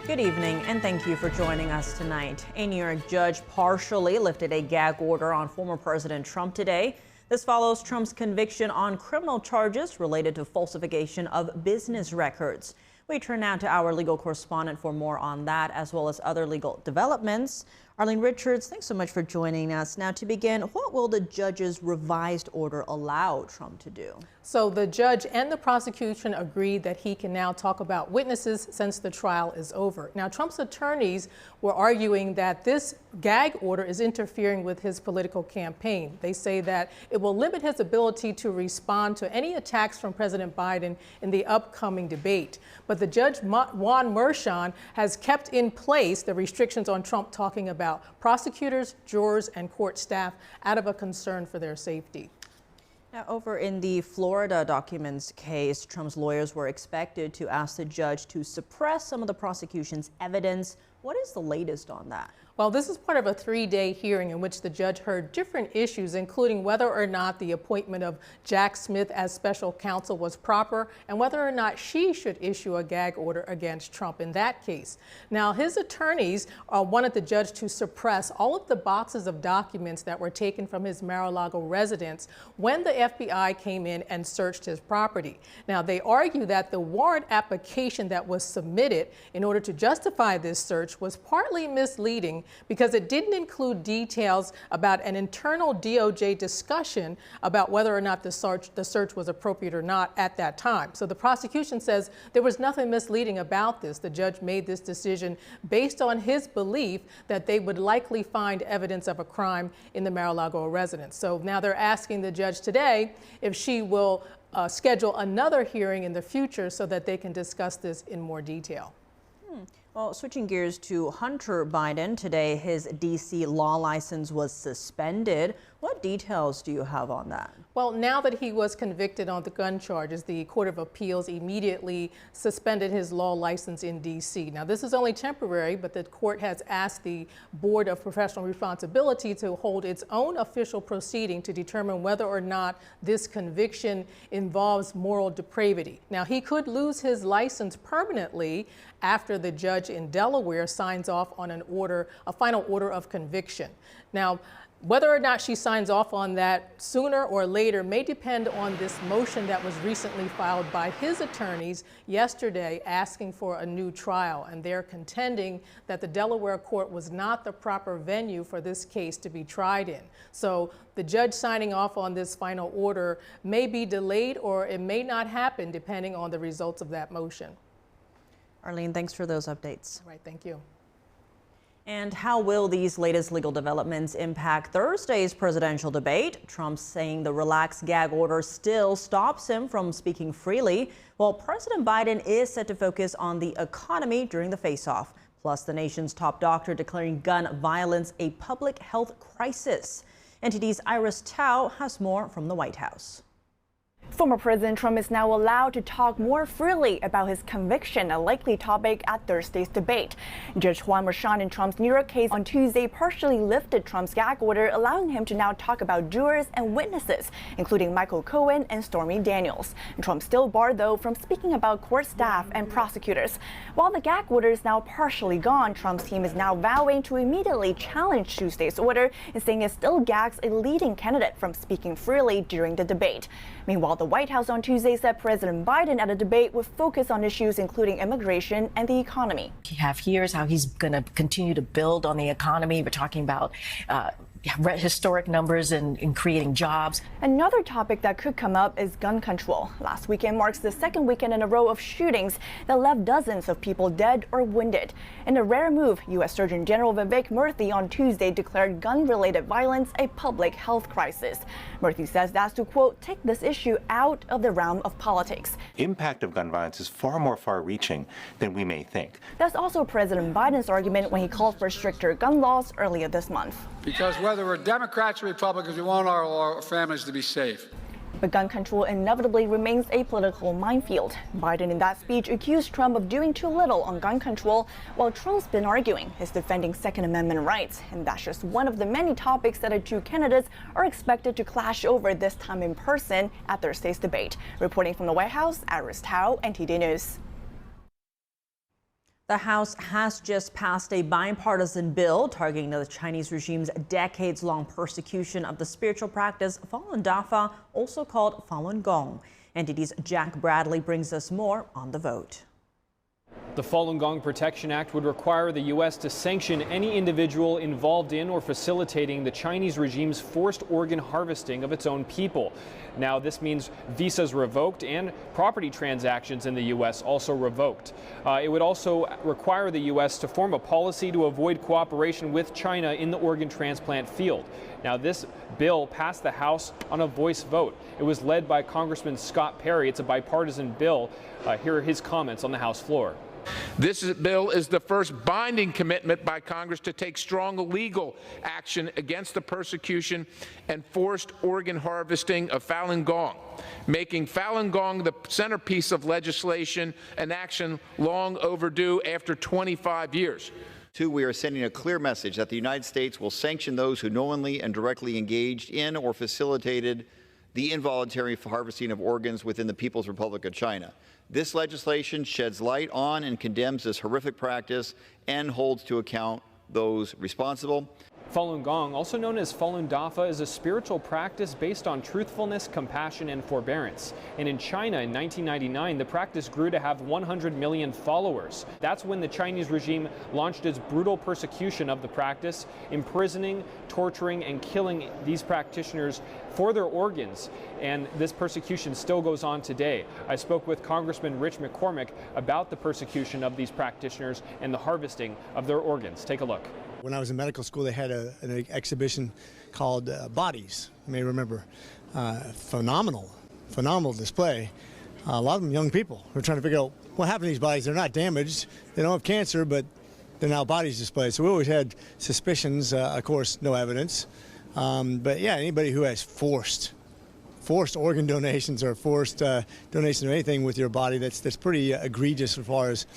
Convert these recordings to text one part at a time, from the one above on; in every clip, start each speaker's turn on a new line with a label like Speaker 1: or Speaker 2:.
Speaker 1: Good evening, and thank you for joining us tonight. A New York judge partially lifted a gag order on former President Trump today. This follows Trump's conviction on criminal charges related to falsification of business records. We turn now to our legal correspondent for more on that, as well as other legal developments. Arlene Richards, thanks so much for joining us. Now, to begin, what will the judge's revised order allow Trump to do?
Speaker 2: So the judge and the prosecution agreed that he can now talk about witnesses since the trial is over. Now, Trump's attorneys were arguing that this gag order is interfering with his political campaign. They say that it will limit his ability to respond to any attacks from President Biden in the upcoming debate. But the judge, Juan Merchan, has kept in place the restrictions on Trump talking about prosecutors, jurors, and court staff out of a concern for their safety.
Speaker 1: Now, over in the Florida documents case, Trump's lawyers were expected to ask the judge to suppress some of the prosecution's evidence. What is the latest on that?
Speaker 2: Well, this is part of a 3-day hearing in which the judge heard different issues, including whether or not the appointment of Jack Smythe as special counsel was proper and whether or not she should issue a gag order against Trump in that case. Now, his attorneys wanted the judge to suppress all of the boxes of documents that were taken from his Mar-a-Lago residence when the FBI came in and searched his property. Now, they argue that the warrant application that was submitted in order to justify this search was partly misleading because it didn't include details about an internal DOJ discussion about whether or not the search was appropriate or not at that time. So the prosecution says there was nothing misleading about this. The judge made this decision based on his belief that they would likely find evidence of a crime in the Mar-a-Lago residence. So now they're asking the judge today if she will schedule another hearing in the future so that they can discuss this in more detail.
Speaker 1: Well, switching gears to Hunter Biden, today his D.C. law license was suspended. What details do you have on that?
Speaker 2: Well, now that he was convicted on the gun charges, the Court of Appeals immediately suspended his law license in D.C. Now, this is only temporary, but the court has asked the Board of Professional Responsibility to hold its own official proceeding to determine whether or not this conviction involves moral depravity. Now, he could lose his license permanently after the judge in Delaware signs off on a final order of conviction. Now, whether or not she signs off on that sooner or later may depend on this motion that was recently filed by his attorneys yesterday asking for a new trial. And they're contending that the Delaware court was not the proper venue for this case to be tried in. So the judge signing off on this final order may be delayed or it may not happen depending on the results of that motion.
Speaker 1: Arlene, thanks for those updates.
Speaker 2: All right, thank you.
Speaker 1: And how will these latest legal developments impact Thursday's presidential debate? Trump saying the relaxed gag order still stops him from speaking freely, while President Biden is set to focus on the economy during the face-off. Plus, the nation's top doctor declaring gun violence a public health crisis. NTD's Iris Tao has more from the White House.
Speaker 3: Former President Trump is now allowed to talk more freely about his conviction, a likely topic at Thursday's debate. Judge Juan Merchan in Trump's New York case on Tuesday partially lifted Trump's gag order, allowing him to now talk about jurors and witnesses, including Michael Cohen and Stormy Daniels. Trump still barred, though, from speaking about court staff and prosecutors. While the gag order is now partially gone, Trump's team is now vowing to immediately challenge Tuesday's order and saying it still gags a leading candidate from speaking freely during the debate. Meanwhile, the White House on Tuesday said President Biden at a debate would focus on issues including immigration and the economy.
Speaker 4: Here's how he's going to continue to build on the economy. We're talking about historic numbers in creating jobs.
Speaker 3: Another topic that could come up is gun control. Last weekend marks the second weekend in a row of shootings that left dozens of people dead or wounded. In a rare move, U.S. Surgeon General Vivek Murthy on Tuesday declared gun-related violence a public health crisis. Murthy says that's to, quote, take this issue out of the realm of politics.
Speaker 5: Impact of gun violence is far more far-reaching than we may think.
Speaker 3: That's also President Biden's argument when he called for stricter gun laws earlier this month.
Speaker 6: Because whether we're Democrats or Republicans, we want our families to be safe.
Speaker 3: But gun control inevitably remains a political minefield. Biden in that speech accused Trump of doing too little on gun control, while Trump's been arguing he's defending Second Amendment rights. And that's just one of the many topics that the two candidates are expected to clash over this time in person at Thursday's debate. Reporting from the White House, Iris Tao, NTD News.
Speaker 1: The House has just passed a bipartisan bill targeting the Chinese regime's decades-long persecution of the spiritual practice Falun Dafa, also called Falun Gong. NTD's Jack Bradley brings us more on the vote.
Speaker 7: The Falun Gong Protection Act would require the U.S. to sanction any individual involved in or facilitating the Chinese regime's forced organ harvesting of its own people. Now, this means visas revoked and property transactions in the U.S. also revoked. It would also require the U.S. to form a policy to avoid cooperation with China in the organ transplant field. Now, this bill passed the House on a voice vote. It was led by Congressman Scott Perry. It's a bipartisan bill. Here are his comments on the House floor.
Speaker 8: This bill is the first binding commitment by Congress to take strong legal action against the persecution and forced organ harvesting of Falun Gong, making Falun Gong the centerpiece of legislation, an action long overdue after 25 years.
Speaker 9: Two, we are sending a clear message that the United States will sanction those who knowingly and directly engaged in or facilitated the involuntary harvesting of organs within the People's Republic of China. This legislation sheds light on and condemns this horrific practice and holds to account those responsible.
Speaker 7: Falun Gong, also known as Falun Dafa, is a spiritual practice based on truthfulness, compassion, and forbearance. And in China in 1999, the practice grew to have 100 million followers. That's when the Chinese regime launched its brutal persecution of the practice, imprisoning, torturing, and killing these practitioners for their organs. And this persecution still goes on today. I spoke with Congressman Rich McCormick about the persecution of these practitioners and the harvesting of their organs. Take a look.
Speaker 10: When I was in medical school, they had an exhibition called Bodies. You may remember. Phenomenal display. A lot of them young people. We're trying to figure out what happened to these bodies. They're not damaged. They don't have cancer, but they're now bodies displayed. So we always had suspicions. Of course, no evidence. But yeah, anybody who has forced organ donations or forced donation of anything with your body, that's pretty egregious as far as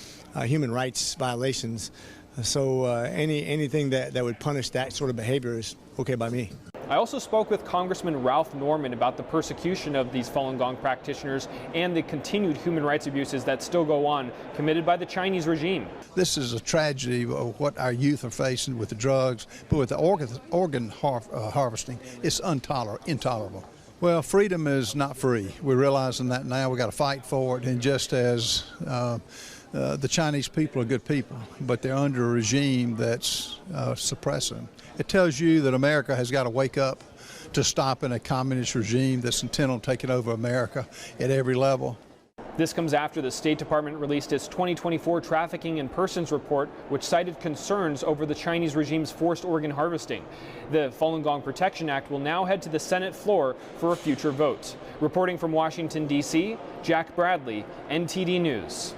Speaker 10: human rights violations. So anything that would punish that sort of behavior is okay by me.
Speaker 7: I also spoke with Congressman Ralph Norman about the persecution of these Falun Gong practitioners and the continued human rights abuses that still go on committed by the Chinese regime.
Speaker 11: This is a tragedy of what our youth are facing with the drugs, but with the organ harvesting, it's intolerable. Well, freedom is not free. We're realizing that now. We've got to fight for it, and just as the Chinese people are good people, but they're under a regime that's suppressing. It tells you that America has got to wake up to stopping a communist regime that's intent on taking over America at every level.
Speaker 7: This comes after the State Department released its 2024 Trafficking in Persons report, which cited concerns over the Chinese regime's forced organ harvesting. The Falun Gong Protection Act will now head to the Senate floor for a future vote. Reporting from Washington, D.C., Jack Bradley, NTD News.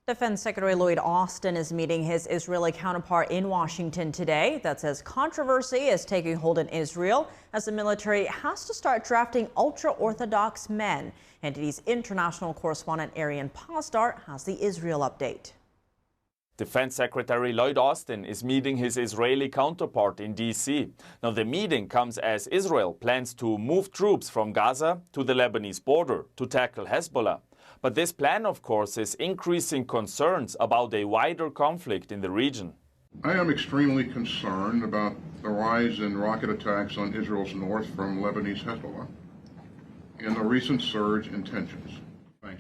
Speaker 1: Defense Secretary Lloyd Austin is meeting his Israeli counterpart in Washington today. That says controversy is taking hold in Israel as the military has to start drafting ultra-Orthodox men. NTD's international correspondent Arian Pasdar has the Israel update.
Speaker 12: Defense Secretary Lloyd Austin is meeting his Israeli counterpart in D.C. Now, the meeting comes as Israel plans to move troops from Gaza to the Lebanese border to tackle Hezbollah. But this plan, of course, is increasing concerns about a wider conflict in the region.
Speaker 13: I am extremely concerned about the rise in rocket attacks on Israel's north from Lebanese Hezbollah and the recent surge in tensions.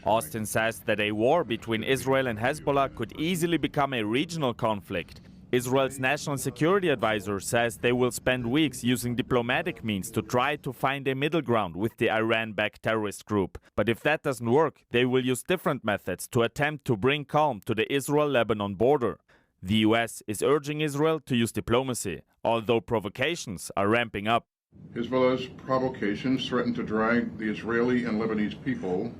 Speaker 12: Austin says that a war between Israel and Hezbollah could easily become a regional conflict. Israel's national security advisor says they will spend weeks using diplomatic means to try to find a middle ground with the Iran-backed terrorist group. But if that doesn't work, they will use different methods to attempt to bring calm to the Israel-Lebanon border. The U.S. is urging Israel to use diplomacy, although provocations are ramping up.
Speaker 13: Hezbollah's provocations threaten to drag the Israeli and Lebanese people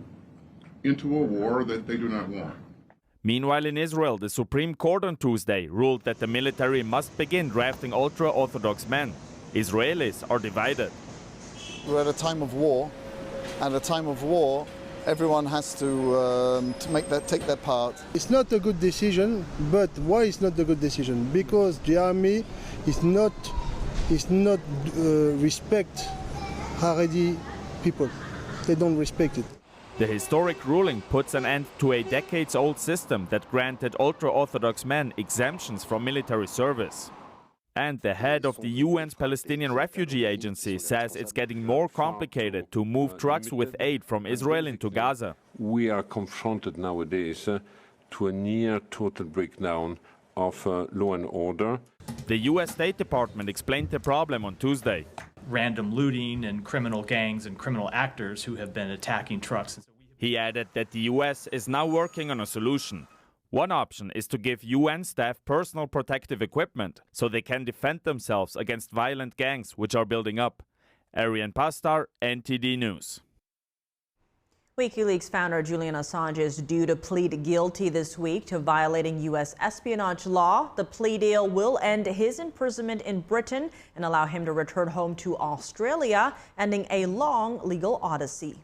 Speaker 13: into a war that they do not want.
Speaker 12: Meanwhile, in Israel, the Supreme Court on Tuesday ruled that the military must begin drafting ultra-Orthodox men. Israelis are divided.
Speaker 14: We're at a time of war, and at a time of war, everyone has to take their part.
Speaker 15: It's not a good decision, but why it's not a good decision? Because the army is not respect Haredi people. They don't respect it.
Speaker 12: The historic ruling puts an end to a decades-old system that granted ultra-Orthodox men exemptions from military service. And the head of the UN's Palestinian Refugee Agency says it's getting more complicated to move trucks with aid from Israel into Gaza.
Speaker 16: We are confronted nowadays to a near total breakdown of law and order.
Speaker 12: The U.S. State Department explained the problem on Tuesday.
Speaker 17: Random looting and criminal gangs and criminal actors who have been attacking trucks.
Speaker 12: He added that the U.S. is now working on a solution. One option is to give UN staff personal protective equipment so they can defend themselves against violent gangs which are building up. Arian Pastar, NTD News.
Speaker 1: Wikileaks founder Julian Assange is due to plead guilty this week to violating U.S. espionage law. The plea deal will end his imprisonment in Britain and allow him to return home to Australia, ending a long legal odyssey.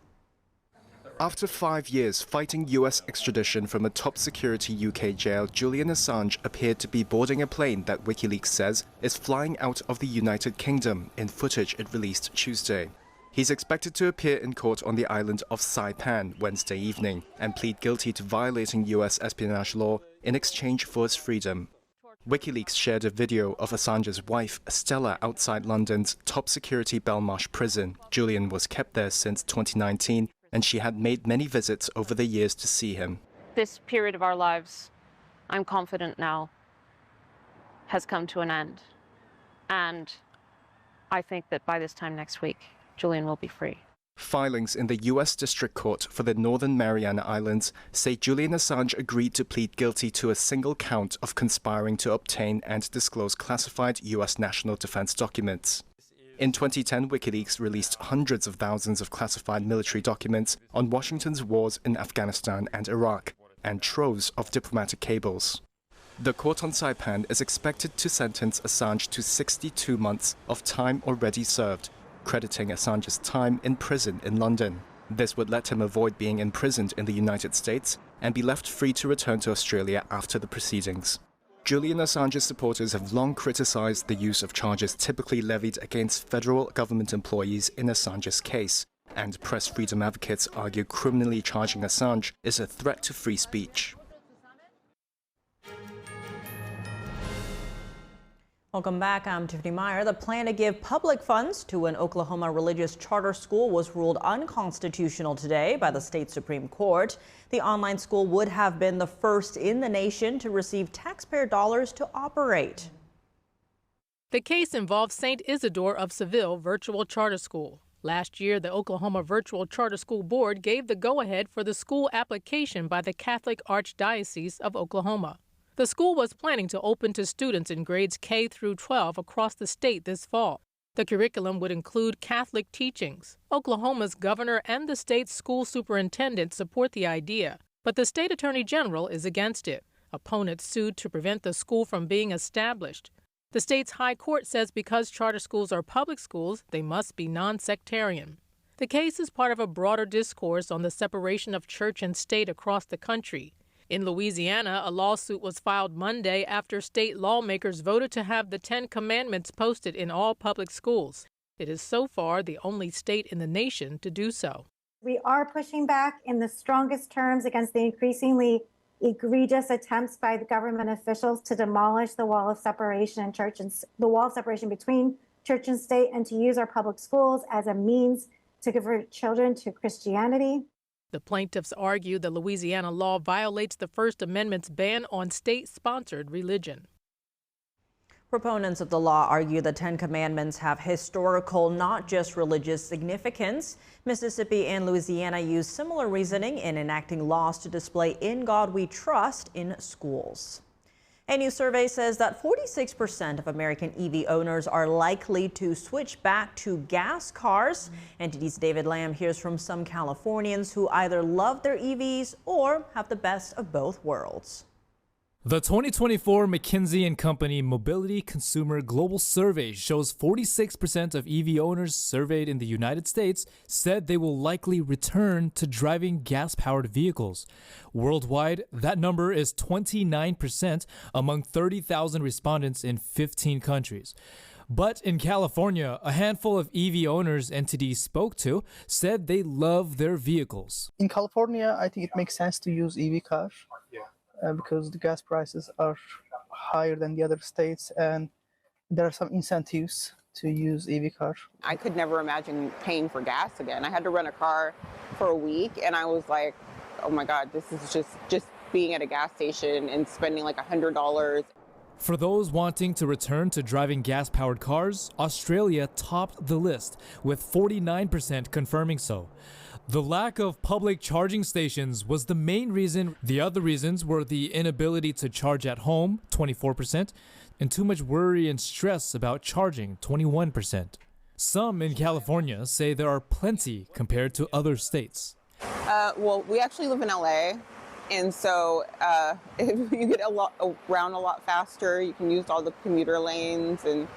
Speaker 18: After 5 years fighting U.S. extradition from a top-security UK jail, Julian Assange appeared to be boarding a plane that Wikileaks says is flying out of the United Kingdom in footage it released Tuesday. He's expected to appear in court on the island of Saipan Wednesday evening and plead guilty to violating U.S. espionage law in exchange for his freedom. Wikileaks shared a video of Assange's wife, Stella, outside London's top-security Belmarsh prison. Julian was kept there since 2019, and she had made many visits over the years to see him.
Speaker 19: This period of our lives, I'm confident now, has come to an end. And I think that by this time next week, Julian will be free.
Speaker 18: Filings in the U.S. District Court for the Northern Mariana Islands say Julian Assange agreed to plead guilty to a single count of conspiring to obtain and disclose classified U.S. national defense documents. In 2010, Wikileaks released hundreds of thousands of classified military documents on Washington's wars in Afghanistan and Iraq, and troves of diplomatic cables. The court on Saipan is expected to sentence Assange to 62 months of time already served, crediting Assange's time in prison in London. This would let him avoid being imprisoned in the United States and be left free to return to Australia after the proceedings. Julian Assange's supporters have long criticized the use of charges typically levied against federal government employees in Assange's case, and press freedom advocates argue criminally charging Assange is a threat to free speech.
Speaker 1: Welcome back. I'm Tiffany Meyer. The plan to give public funds to an Oklahoma religious charter school was ruled unconstitutional today by the state Supreme Court. The online school would have been the first in the nation to receive taxpayer dollars to operate.
Speaker 2: The case involves St. Isidore of Seville Virtual Charter School. Last year, the Oklahoma Virtual Charter School Board gave the go-ahead for the school application by the Catholic Archdiocese of Oklahoma. The school was planning to open to students in grades K through 12 across the state this fall. The curriculum would include Catholic teachings. Oklahoma's governor and the state's school superintendent support the idea, but the state attorney general is against it. Opponents sued to prevent the school from being established. The state's high court says because charter schools are public schools, they must be non-sectarian. The case is part of a broader discourse on the separation of church and state across the country. In Louisiana, a lawsuit was filed Monday after state lawmakers voted to have the 10 Commandments posted in all public schools. It is so far the only state in the nation to do so.
Speaker 20: We are pushing back in the strongest terms against the increasingly egregious attempts by the government officials to demolish the wall of separation in church and the wall of separation between church and state, and to use our public schools as a means to convert children to Christianity.
Speaker 2: The plaintiffs argue the Louisiana law violates the First Amendment's ban on state-sponsored religion.
Speaker 1: Proponents of the law argue the 10 Commandments have historical, not just religious significance. Mississippi and Louisiana use similar reasoning in enacting laws to display "In God We Trust" in schools. A new survey says that 46% of American EV owners are likely to switch back to gas cars. NTD's David Lamb hears from some Californians who either love their EVs or have the best of both worlds.
Speaker 21: The 2024 McKinsey & Company Mobility Consumer Global Survey shows 46% of EV owners surveyed in the United States said they will likely return to driving gas-powered vehicles. Worldwide, that number is 29% among 30,000 respondents in 15 countries. But in California, a handful of EV owners NTD spoke to said they love their vehicles.
Speaker 4: In California, I think it makes sense to use EV cars because the gas prices are higher than the other states, and there are some incentives to use EV cars.
Speaker 22: I could never imagine paying for gas again. I had to rent a car for a week, and I was like, oh my God, this is just being at a gas station and spending like $100.
Speaker 21: For those wanting to return to driving gas-powered cars, Australia topped the list, with 49% confirming so. The lack of public charging stations was the main reason. The other reasons were the inability to charge at home, 24%, and too much worry and stress about charging, 21%. Some in California say there are plenty compared to other states.
Speaker 22: Well, we actually live in LA, and so you get around a lot faster. You can use all the commuter lanes, and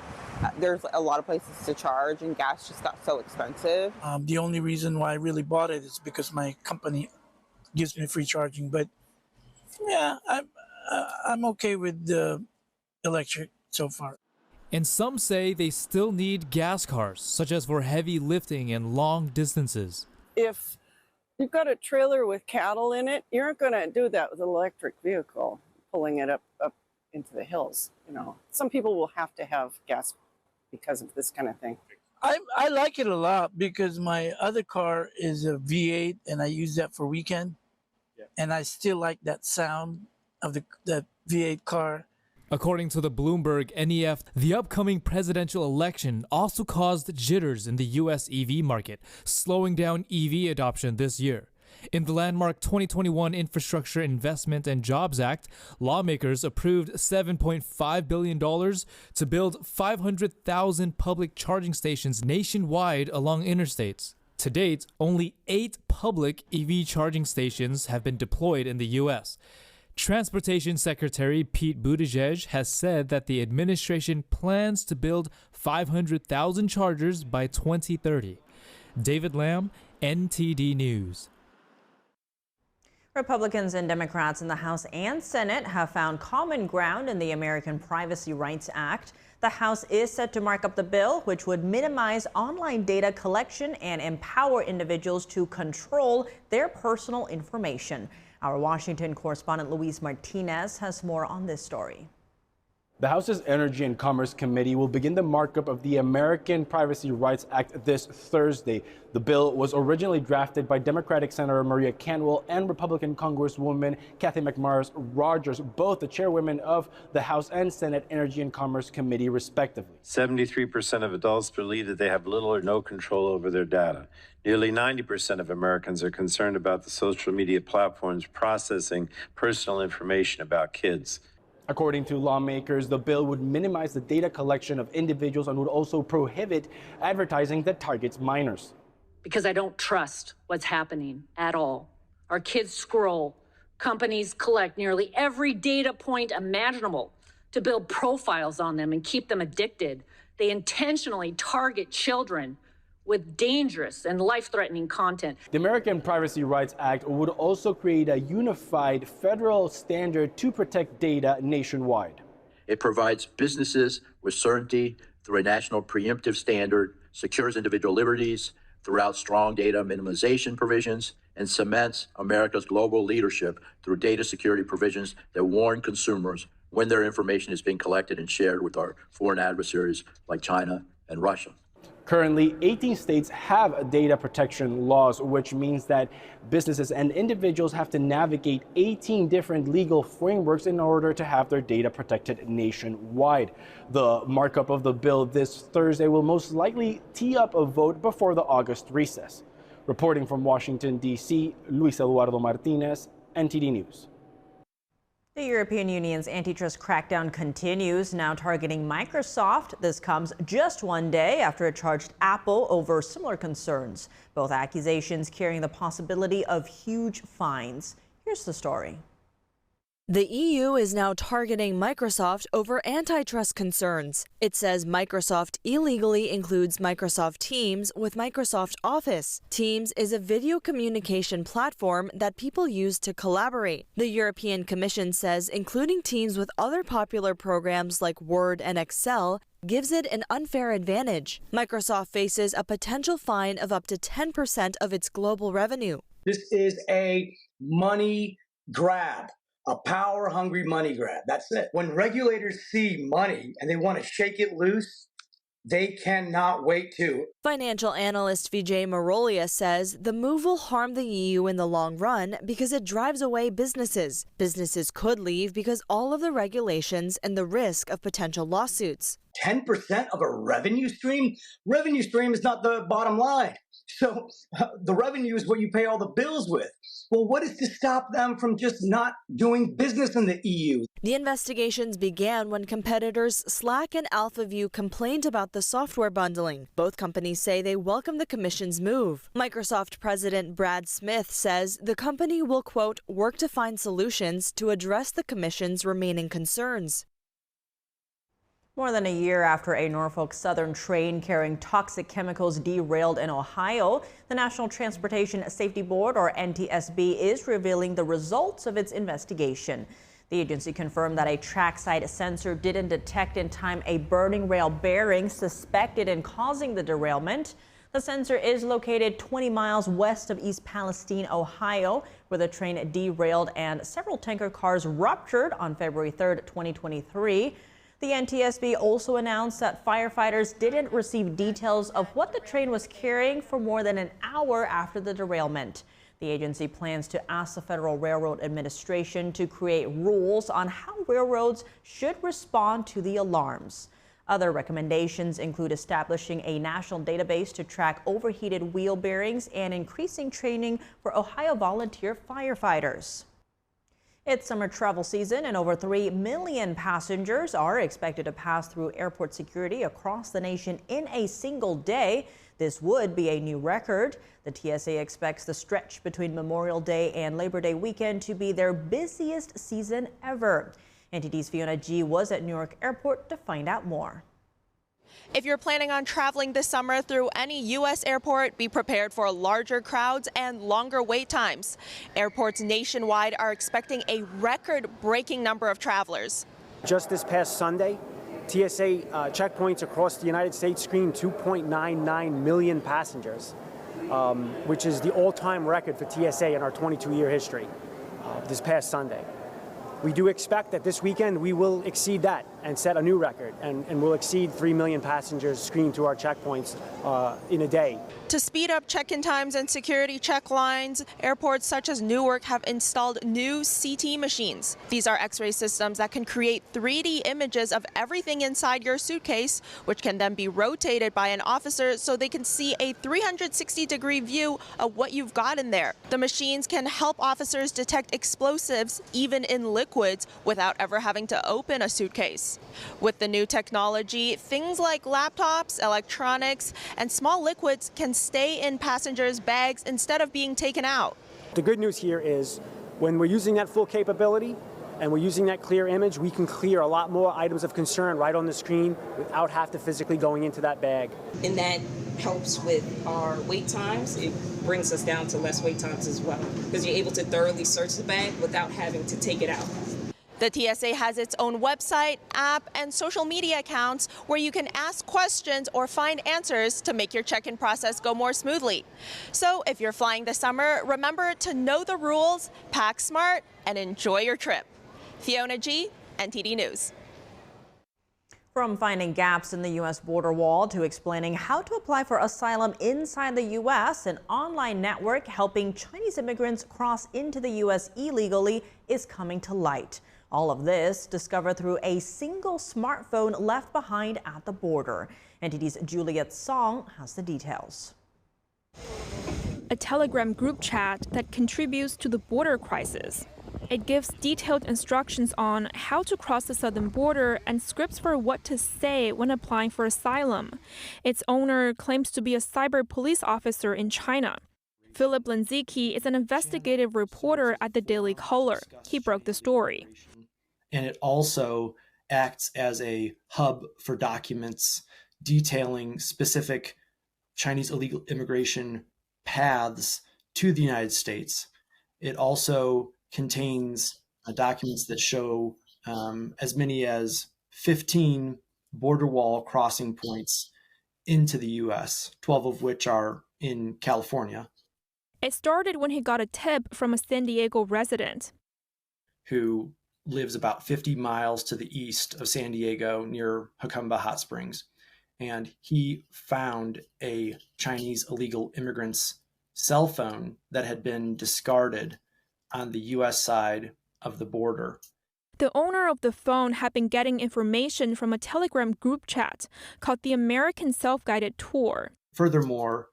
Speaker 22: there's a lot of places to charge, and gas just got so expensive.
Speaker 23: The only reason why I really bought it is because my company gives me free charging. But yeah, I'm okay with the electric so far.
Speaker 21: And some say they still need gas cars, such as for heavy lifting and long distances.
Speaker 24: If you've got a trailer with cattle in it, you're not going to do that with an electric vehicle, pulling it up into the hills. You know, some people will have to have gas because of this kind of thing.
Speaker 23: I like it a lot because my other car is a V8 and I use that for weekend. And I still like that sound of the V8 car.
Speaker 21: According to the Bloomberg NEF, the upcoming presidential election also caused jitters in the U.S. EV market, slowing down EV adoption this year. In the landmark 2021 Infrastructure Investment and Jobs Act, lawmakers approved $7.5 billion to build 500,000 public charging stations nationwide along interstates. To date, only 8 public EV charging stations have been deployed in the U.S. Transportation Secretary Pete Buttigieg has said that the administration plans to build 500,000 chargers by 2030. David Lamb, NTD News.
Speaker 1: Republicans and Democrats in the House and Senate have found common ground in the American Privacy Rights Act. The House is set to mark up the bill, which would minimize online data collection and empower individuals to control their personal information. Our Washington correspondent Luis Martinez has more on this story.
Speaker 25: The House's Energy and Commerce Committee will begin the markup of the American Privacy Rights Act this Thursday. The bill was originally drafted by Democratic Senator Maria Cantwell and Republican Congresswoman Kathy McManus-Rogers, both the chairwomen of the House and Senate Energy and Commerce Committee, respectively.
Speaker 26: 73% of adults believe that they have little or no control over their data. Nearly 90% of Americans are concerned about the social media platforms processing personal information about kids.
Speaker 25: According to lawmakers, the bill would minimize the data collection of individuals and would also prohibit advertising that targets minors.
Speaker 27: Because I don't trust what's happening at all. Our kids scroll. Companies collect nearly every data point imaginable to build profiles on them and keep them addicted. They intentionally target children with dangerous and life-threatening content.
Speaker 25: The American Privacy Rights Act would also create a unified federal standard to protect data nationwide.
Speaker 28: It provides businesses with certainty through a national preemptive standard, secures individual liberties throughout strong data minimization provisions, and cements America's global leadership through data security provisions that warn consumers when their information is being collected and shared with our foreign adversaries like China and Russia.
Speaker 25: Currently, 18 states have data protection laws, which means that businesses and individuals have to navigate 18 different legal frameworks in order to have their data protected nationwide. The markup of the bill this Thursday will most likely tee up a vote before the August recess. Reporting from Washington, D.C., Luis Eduardo Martinez, NTD News.
Speaker 1: The European Union's antitrust crackdown continues, now targeting Microsoft. This comes just one day after it charged Apple over similar concerns, both accusations carrying the possibility of huge fines. Here's the story.
Speaker 3: The EU is now targeting Microsoft over antitrust concerns. It says Microsoft illegally includes Microsoft Teams with Microsoft Office. Teams is a video communication platform that people use to collaborate. The European Commission says including Teams with other popular programs like Word and Excel gives it an unfair advantage. Microsoft faces a potential fine of up to 10% of its global revenue.
Speaker 5: This is a money grab. A power-hungry money grab. That's it. When regulators see money and they want to shake it loose, they cannot wait to.
Speaker 3: Financial analyst Vijay Marolia says the move will harm the EU in the long run because it drives away businesses. Businesses could leave because all of the regulations and the risk of potential lawsuits.
Speaker 5: 10% of a revenue stream? Revenue stream is not the bottom line. So the revenue is what you pay all the bills with. Well, what is to stop them from just not doing business in the EU?
Speaker 3: The investigations began when competitors Slack and AlphaView complained about the software bundling. Both companies say they welcome the Commission's move. Microsoft President Brad Smythe says the company will, quote, work to find solutions to address the Commission's remaining concerns.
Speaker 1: More than a year after a Norfolk Southern train carrying toxic chemicals derailed in Ohio, the National Transportation Safety Board, or NTSB, is revealing the results of its investigation. The agency confirmed that a trackside sensor didn't detect in time a burning rail bearing suspected in causing the derailment. The sensor is located 20 miles west of East Palestine, Ohio, where the train derailed and several tanker cars ruptured on February 3rd, 2023. The NTSB also announced that firefighters didn't receive details of what the train was carrying for more than an hour after the derailment. The agency plans to ask the Federal Railroad Administration to create rules on how railroads should respond to the alarms. Other recommendations include establishing a national database to track overheated wheel bearings and increasing training for Ohio volunteer firefighters. It's summer travel season, and over 3 million passengers are expected to pass through airport security across the nation in a single day. This would be a new record. The TSA expects the stretch between Memorial Day and Labor Day weekend to be their busiest season ever. NTD's Fiona G was at Newark Airport to find out more.
Speaker 6: If you're planning on traveling this summer through any U.S. airport, be prepared for larger crowds and longer wait times. Airports nationwide are expecting a record-breaking number of travelers.
Speaker 7: Just this past Sunday, TSA checkpoints across the United States screened 2.99 million passengers, which is the all-time record for TSA in our 22-year history this past Sunday. We do expect that this weekend we will exceed that and set a new record, and we'll exceed 3 million passengers screened through our checkpoints in a day.
Speaker 6: To speed up check-in times and security check lines, airports such as Newark have installed new CT machines. These are X-ray systems that can create 3D images of everything inside your suitcase, which can then be rotated by an officer so they can see a 360-degree view of what you've got in there. The machines can help officers detect explosives even in liquids without ever having to open a suitcase. With the new technology, things like laptops, electronics, and small liquids can stay in passengers' bags instead of being taken out.
Speaker 7: The good news here is when we're using that full capability and we're using that clear image, we can clear a lot more items of concern right on the screen without having to physically going into that bag.
Speaker 8: And that helps with our wait times. It brings us down to less wait times as well, because you're able to thoroughly search the bag without having to take it out.
Speaker 6: The TSA has its own website, app, and social media accounts where you can ask questions or find answers to make your check-in process go more smoothly. So if you're flying this summer, remember to know the rules, pack smart, and enjoy your trip. Fiona G, NTD News.
Speaker 1: From finding gaps in the U.S. border wall to explaining how to apply for asylum inside the U.S., an online network helping Chinese immigrants cross into the U.S. illegally is coming to light. All of this discovered through a single smartphone left behind at the border. NTD's Julian Song has the details.
Speaker 9: A Telegram group chat that contributes to the border crisis. It gives detailed instructions on how to cross the southern border and scripts for what to say when applying for asylum. Its owner claims to be a cyber police officer in China. Philip Lenzicki is an investigative reporter at the Daily Caller. He broke the story.
Speaker 10: And it also acts as a hub for documents detailing specific Chinese illegal immigration paths to the United States. It also contains documents that show as many as 15 border wall crossing points into the U.S., 12 of which are in California.
Speaker 9: It started when he got a tip from a San Diego resident
Speaker 10: who lives about 50 miles to the east of San Diego near Jacumba Hot Springs. And he found a Chinese illegal immigrant's cell phone that had been discarded on the U.S. side of the border.
Speaker 9: The owner of the phone had been getting information from a Telegram group chat called the American Self-Guided Tour.
Speaker 10: Furthermore,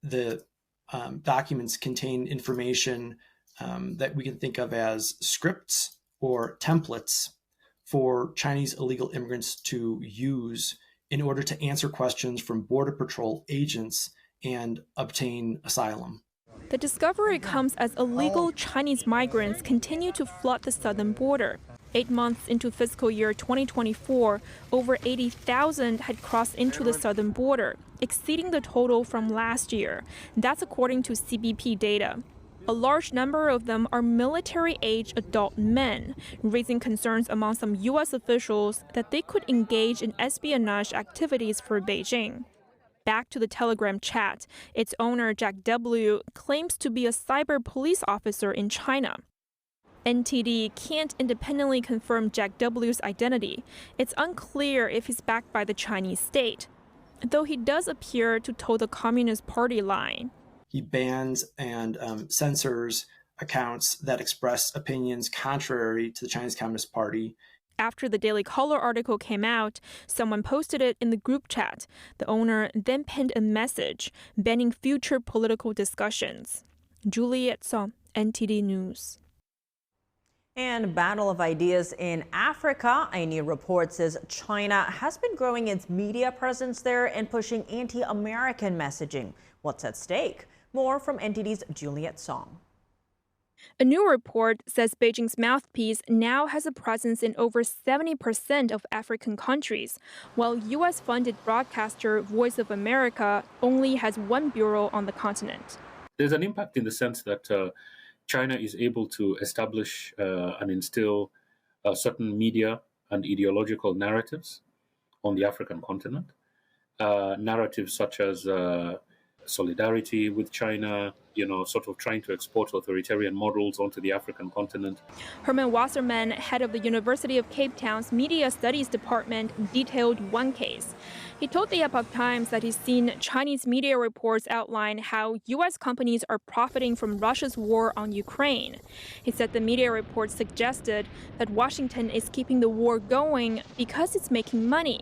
Speaker 10: the documents contain information that we can think of as scripts or templates for Chinese illegal immigrants to use in order to answer questions from Border Patrol agents and obtain asylum.
Speaker 9: The discovery comes as illegal Chinese migrants continue to flood the southern border. 8 months into fiscal year 2024, over 80,000 had crossed into the southern border, exceeding the total from last year. That's according to CBP data. A large number of them are military-age adult men, raising concerns among some U.S. officials that they could engage in espionage activities for Beijing. Back to the Telegram chat, its owner, Jack W., claims to be a cyber police officer in China. NTD can't independently confirm Jack W.'s identity. It's unclear if he's backed by the Chinese state, though he does appear to toe the Communist Party line.
Speaker 10: He bans and censors accounts that express opinions contrary to the Chinese Communist Party.
Speaker 9: After the Daily Caller article came out, someone posted it in the group chat. The owner then pinned a message banning future political discussions. Juliet Song, NTD News.
Speaker 1: And battle of ideas in Africa. A new report says China has been growing its media presence there and pushing anti-American messaging. What's at stake? More from NTD's Juliet Song.
Speaker 9: A new report says Beijing's mouthpiece now has a presence in over 70% of African countries, while U.S.-funded broadcaster Voice of America only has one bureau on the continent.
Speaker 11: There's an impact in the sense that China is able to establish and instill certain media and ideological narratives on the African continent. Narratives such as solidarity with China, sort of trying to export authoritarian models onto the African continent.
Speaker 9: Herman Wasserman, head of the University of Cape Town's Media Studies Department, detailed one case. He told the Epoch Times that he's seen Chinese media reports outline how U.S. companies are profiting from Russia's war on Ukraine. He said the media reports suggested that Washington is keeping the war going because it's making money.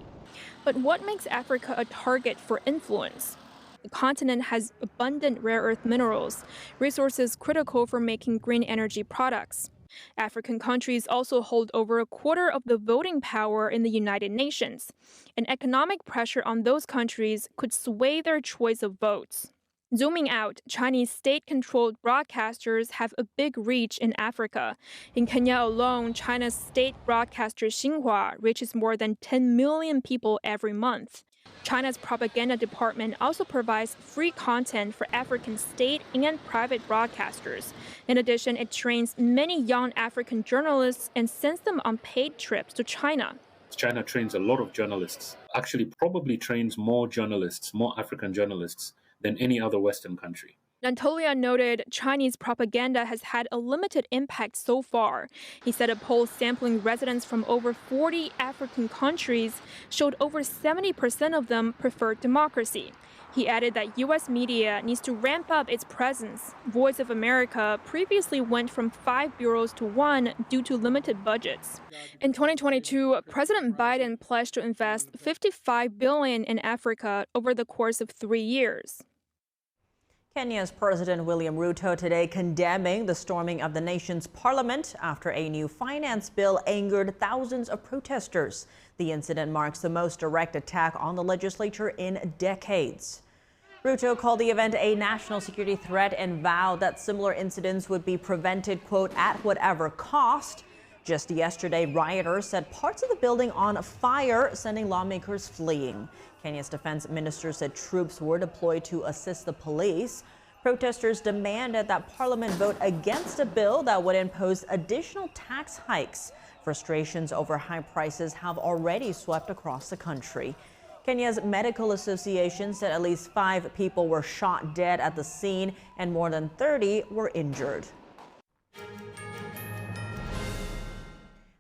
Speaker 9: But what makes Africa a target for influence? The continent has abundant rare earth minerals, resources critical for making green energy products. African countries also hold over a quarter of the voting power in the United Nations, and economic pressure on those countries could sway their choice of votes. Zooming out, Chinese state-controlled broadcasters have a big reach in Africa. In Kenya alone, China's state broadcaster Xinhua reaches more than 10 million people every month. China's propaganda department also provides free content for African state and private broadcasters. In addition, it trains many young African journalists and sends them on paid trips to China.
Speaker 11: China trains a lot of journalists, actually probably trains more journalists, more African journalists than any other Western country.
Speaker 9: Nantolia noted Chinese propaganda has had a limited impact so far. He said a poll sampling residents from over 40 African countries showed over 70% of them preferred democracy. He added that U.S. media needs to ramp up its presence. Voice of America previously went from 5 bureaus to 1 due to limited budgets. In 2022, President Biden pledged to invest $55 billion in Africa over the course of 3 years.
Speaker 1: Kenya's President William Ruto today condemning the storming of the nation's parliament after a new finance bill angered thousands of protesters. The incident marks the most direct attack on the legislature in decades. Ruto called the event a national security threat and vowed that similar incidents would be prevented, quote, at whatever cost. Just yesterday, rioters set parts of the building on fire, sending lawmakers fleeing. Kenya's defense minister said troops were deployed to assist the police. Protesters demanded that Parliament vote against a bill that would impose additional tax hikes. Frustrations over high prices have already swept across the country. Kenya's Medical Association said at least 5 people were shot dead at the scene and more than 30 were injured.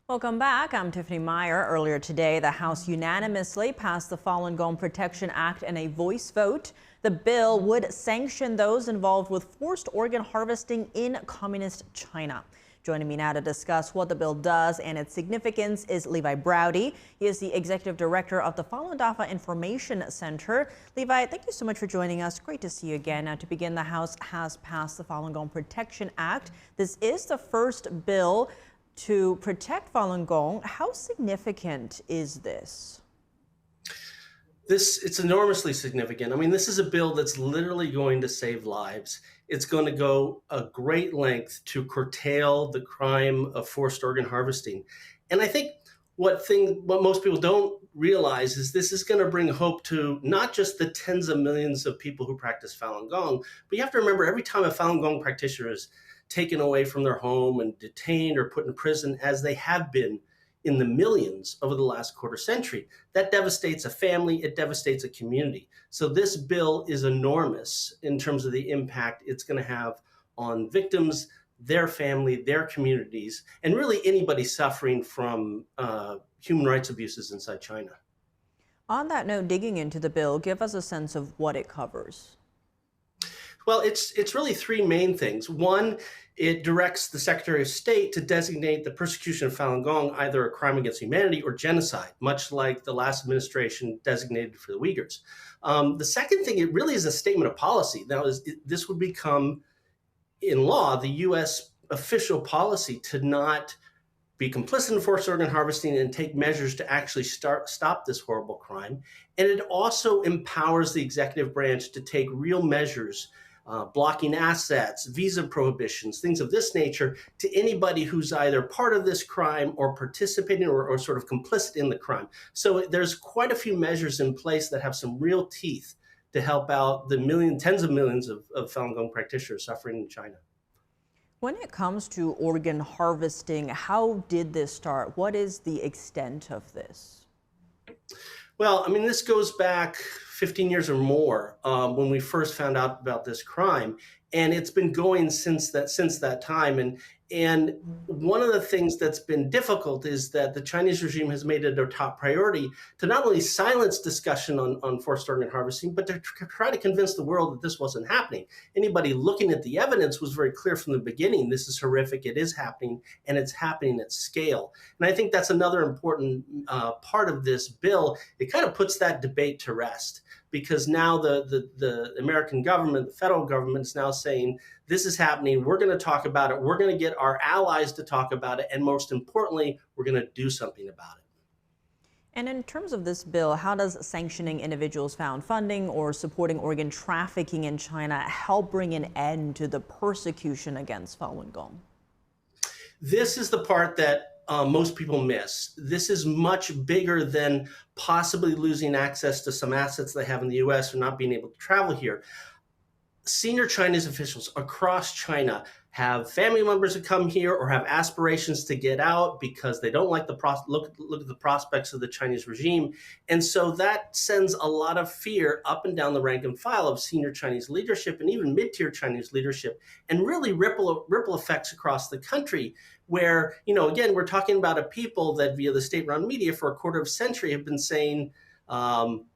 Speaker 1: Welcome back. I'm Tiffany Meyer. Earlier today, the House unanimously passed the Falun Gong Protection Act in a voice vote. The bill would sanction those involved with forced organ harvesting in communist China. Joining me now to discuss what the bill does and its significance is Levi Browdy. He is the executive director of the Falun Dafa Information Center. Levi, thank you so much for joining us. Great to see you again. Now, to begin, the House has passed the Falun Gong Protection Act. This is the first bill to protect Falun Gong. How significant is this?
Speaker 12: It's enormously significant. I mean, this is a bill that's literally going to save lives. It's going to go a great length to curtail the crime of forced organ harvesting. And I think what most people don't realize is this is going to bring hope to not just the tens of millions of people who practice Falun Gong, but you have to remember every time a Falun Gong practitioner is taken away from their home and detained or put in prison, as they have been in the millions over the last quarter century, that devastates a family, it devastates a community. So this bill is enormous in terms of the impact it's going to have on victims, their family, their communities, and really anybody suffering from human rights abuses inside China.
Speaker 1: On that note, digging into the bill, give us a sense of what it covers.
Speaker 12: Well, it's really 3 main things. One, it directs the Secretary of State to designate the persecution of Falun Gong either a crime against humanity or genocide, much like the last administration designated for the Uyghurs. The second thing, it really is a statement of policy. Now, this would become, in law, the U.S. official policy to not be complicit in forced organ harvesting and take measures to actually stop this horrible crime. And it also empowers the executive branch to take real measures, blocking assets, visa prohibitions, things of this nature, to anybody who's either part of this crime or participating or sort of complicit in the crime. So there's quite a few measures in place that have some real teeth to help out the tens of millions of Falun Gong practitioners suffering in China.
Speaker 1: When it comes to organ harvesting, how did this start? What is the extent of this?
Speaker 12: Well, I mean, this goes back 15 years or more when we first found out about this crime, and it's been going since that time. And one of the things that's been difficult is that the Chinese regime has made it their top priority to not only silence discussion on forced organ harvesting, but to try to convince the world that this wasn't happening. Anybody looking at the evidence was very clear from the beginning, this is horrific, it is happening, and it's happening at scale. And I think that's another important part of this bill. It kind of puts that debate to rest, because now the American government, the federal government, is now saying, this is happening, we're going to talk about it, we're going to get our allies to talk about it, and most importantly, we're going to do something about it.
Speaker 1: And in terms of this bill, how does sanctioning individuals found funding or supporting organ trafficking in China help bring an end to the persecution against Falun Gong?
Speaker 12: This is the part that most people miss. This is much bigger than possibly losing access to some assets they have in the U.S. or not being able to travel here. Senior Chinese officials across China have family members that come here or have aspirations to get out because they don't like look at the prospects of the Chinese regime. And so that sends a lot of fear up and down the rank and file of senior Chinese leadership and even mid-tier Chinese leadership, and really ripple effects across the country where, again, we're talking about a people that via the state-run media for a quarter of a century have been saying,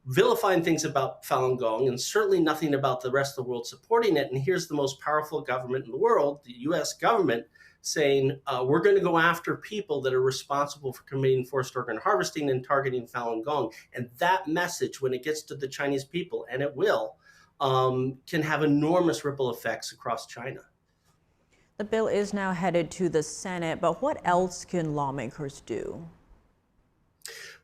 Speaker 12: vilifying things about Falun Gong, and certainly nothing about the rest of the world supporting it. And here's the most powerful government in the world, the U.S. government, saying we're going to go after people that are responsible for committing forced organ harvesting and targeting Falun Gong. And that message, when it gets to the Chinese people, and it will, can have enormous ripple effects across China.
Speaker 1: The bill is now headed to the Senate, but what else can lawmakers do?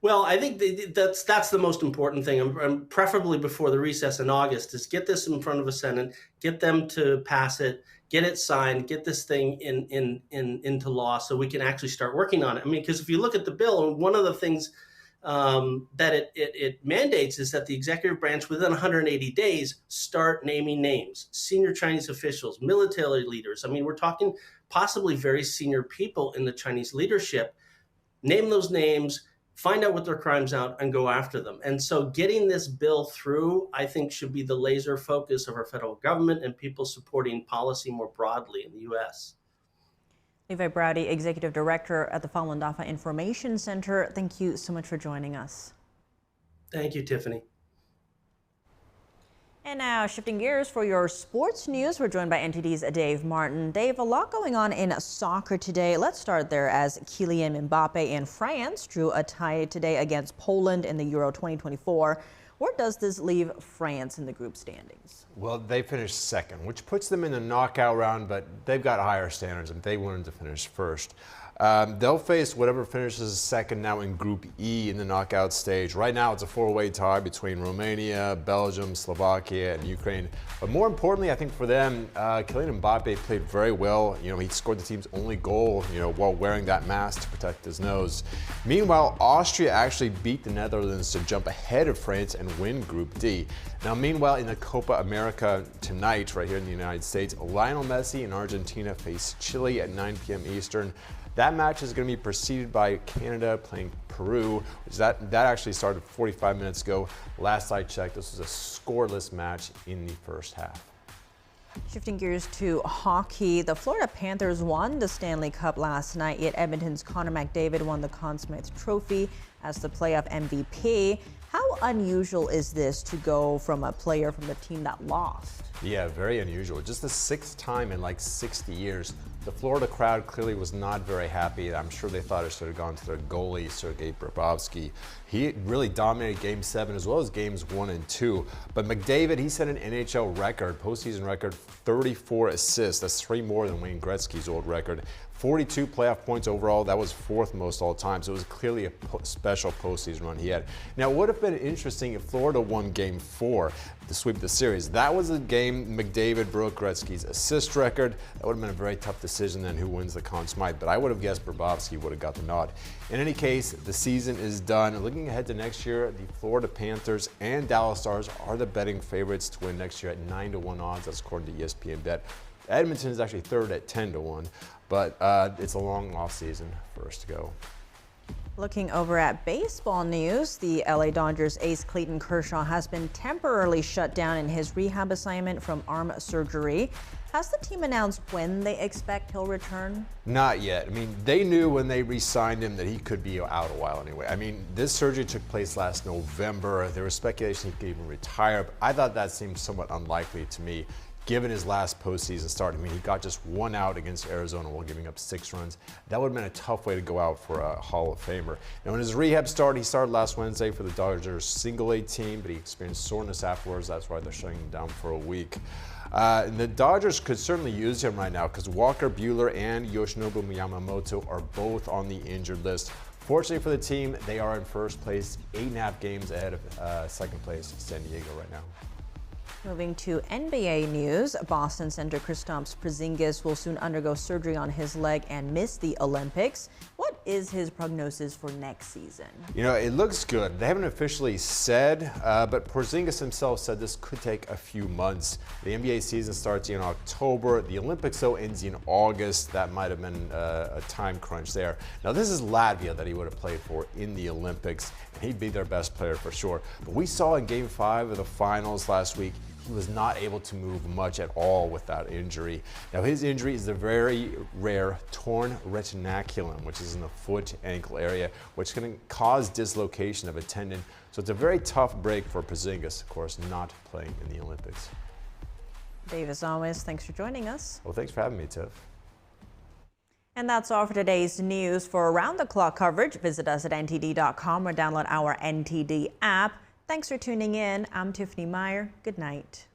Speaker 12: Well, I think that's the most important thing. Preferably before the recess in August, is get this in front of a Senate, get them to pass it, get it signed, get this thing into law, so we can actually start working on it. I mean, because if you look at the bill, one of the things that it mandates is that the executive branch within 180 days start naming names, senior Chinese officials, military leaders. I mean, we're talking possibly very senior people in the Chinese leadership. Name those names, find out what their crimes are, and go after them. And so getting this bill through, I think, should be the laser focus of our federal government and people supporting policy more broadly in the U.S.
Speaker 1: Levi Browdy, Executive Director at the Falun Dafa Information Center. Thank you so much for joining us.
Speaker 12: Thank you, Tiffany.
Speaker 1: And now, shifting gears for your sports news, we're joined by NTD's Dave Martin. Dave, a lot going on in soccer today. Let's start there as Kylian Mbappe and France drew a tie today against Poland in the Euro 2024. Where does this leave France in the group standings?
Speaker 13: Well, they finished second, which puts them in the knockout round, but they've got higher standards and they wanted to finish first. They'll face whatever finishes second now in Group E in the knockout stage. Right now, it's a four-way tie between Romania, Belgium, Slovakia, and Ukraine. But more importantly, I think for them, Kylian Mbappe played very well. You know, he scored the team's only goal, while wearing that mask to protect his nose. Meanwhile, Austria actually beat the Netherlands to jump ahead of France and win Group D. Now, meanwhile, in the Copa America tonight, right here in the United States, Lionel Messi and Argentina face Chile at 9 p.m. Eastern. That match is going to be preceded by Canada playing Peru, which that actually started 45 minutes ago. Last I checked, this was a scoreless match in the first half.
Speaker 1: Shifting gears to hockey, the Florida Panthers won the Stanley Cup last night, yet Edmonton's Connor McDavid won the Conn Smythe Trophy as the playoff MVP. How unusual is this to go from a player from the team that lost?
Speaker 13: Yeah, very unusual. Just the 6th time in like 60 years. The Florida crowd clearly was not very happy. I'm sure they thought it should have gone to their goalie, Sergei Bobrovsky. He really dominated Game 7 as well as Games 1 and 2. But McDavid, he set an NHL record, postseason record, 34 assists. That's 3 more than Wayne Gretzky's old record. 42 playoff points overall. That was 4th most all time. So it was clearly a special postseason run he had. Now, it would have been interesting if Florida won Game 4 to sweep the series. That was a game McDavid broke Gretzky's assist record. That would have been a very tough decision then who wins the Conn Smythe. But I would have guessed Bobrovsky would have got the nod. In any case, the season is done. Looking ahead to next year, the Florida Panthers and Dallas Stars are the betting favorites to win next year at 9-1 odds. That's according to ESPN Bet. Edmonton is actually 3rd at 10-1. But it's a long off season for us to go.
Speaker 1: Looking over at baseball news, the LA Dodgers ace Clayton Kershaw has been temporarily shut down in his rehab assignment from arm surgery. Has the team announced when they expect he'll return?
Speaker 13: Not yet. I mean, they knew when they re-signed him that he could be out a while anyway. I mean, this surgery took place last November. There was speculation he could even retire, but I thought that seemed somewhat unlikely to me, given his last postseason start. I mean, he got just 1 out against Arizona while giving up 6 runs. That would have been a tough way to go out for a Hall of Famer. Now, in his rehab start, he started last Wednesday for the Dodgers single-A team, but he experienced soreness afterwards. That's why they're shutting him down for a week. And the Dodgers could certainly use him right now because Walker Buehler and Yoshinobu Yamamoto are both on the injured list. Fortunately for the team, they are in first place, 8.5 games ahead of second place San Diego right now.
Speaker 1: Moving to NBA news, Boston center Kristaps Porzingis will soon undergo surgery on his leg and miss the Olympics. What is his prognosis for next season?
Speaker 13: You know, it looks good. They haven't officially said, but Porzingis himself said this could take a few months. The NBA season starts in October. The Olympics, though, ends in August. That might have been a time crunch there. Now, this is Latvia that he would have played for in the Olympics, and he'd be their best player for sure. But we saw in Game 5 of the finals last week, he was not able to move much at all with that injury. Now, his injury is the very rare torn retinaculum, which is in the foot ankle area, which can cause dislocation of a tendon. So it's a very tough break for Porzingis, of course, not playing in the Olympics.
Speaker 1: Dave, as always, thanks for joining us.
Speaker 13: Well, thanks for having me, Tiff.
Speaker 1: And that's all for today's news. For around-the-clock coverage, visit us at ntd.com or download our NTD app. Thanks for tuning in. I'm Tiffany Meyer. Good night.